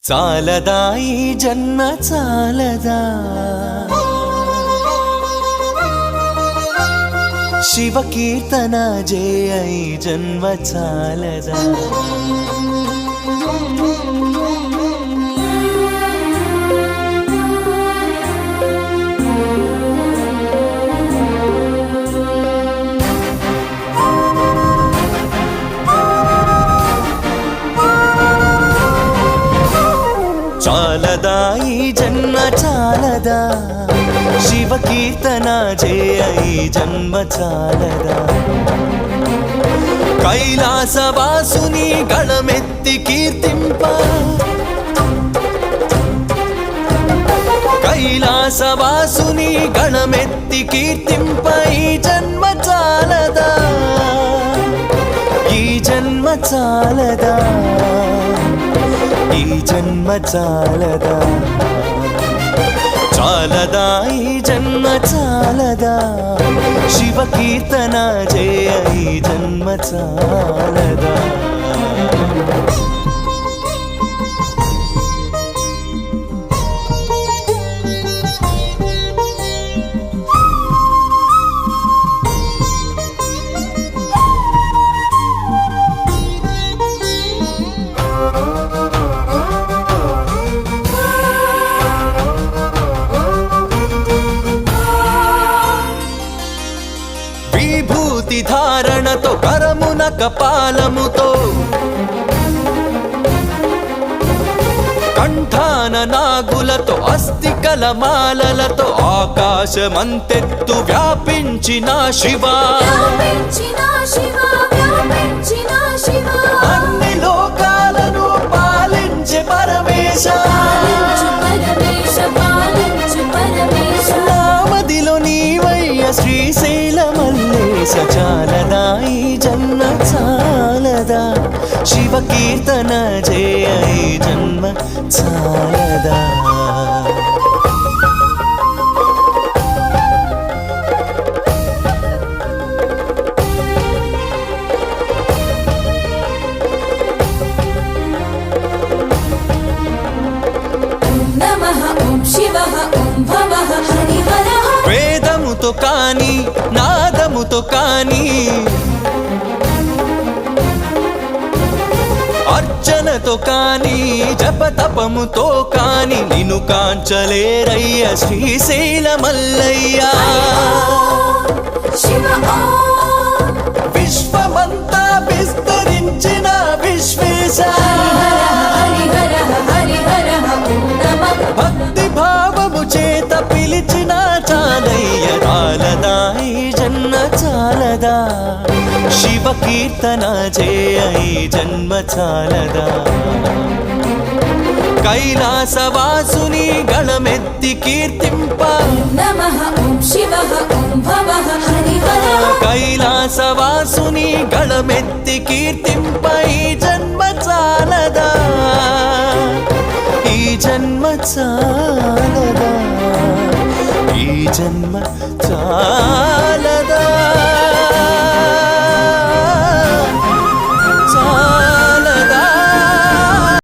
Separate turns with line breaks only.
చాలదా ఈ జన్మ చాలదా శివ కీర్తన జయ ఈ జన్మ చాలదా చాలదా ఈ జన్మ చాలదా శివ కీర్తన జయ ఈ జన్మ చాలదా కైలాసవాసుని గళమెత్తి కీర్తింప కైలాసవాసుని గళమెత్తి కీర్తింప ఈ జన్మ చాలదా ఈ జన్మ చాలదా ఈ జన్మ చాలదా చాలదా ఈ జన్మ చాలదా శివ కీర్తన జయ ఈ జన్మ చాలదా విభూతి ధారణతో కరమున కపాలముతో కంఠాన నాగులతో అస్థికల మాలలతో ఆకాశమంతెత్తు వ్యాపించిన శివా అన్ని లోకాలను పాలించే పరమేశ నామదిలో నీవయ్య శ్రీశైల మల్లేశ చాలదా ఈ జన్మ చాలదా శివ కీర్తన జయ ఈ జన్మ చాలదా వేదముతో కాని నాదముతో కాని అర్చనతో కాని జపతపముతో కాని నిన్ను కాంచలేరయ్య శ్రీశైల మల్లయ్య విశ్వమంతా విస్తరించిన విశ్వేశ భక్తి భావము చేత పిలిచిన చాలయ్య చాలదా ఈ జన్మ చాలదా శివ కీర్తన జయ ఈ జన్మ చాలదా కైలాసవాసుని గళమెత్తి కీర్తింప కైలాసవాసుని గళమెత్తి కీర్తింప ఈ జన్మ చాలదా ఈ జన్మ చాలదా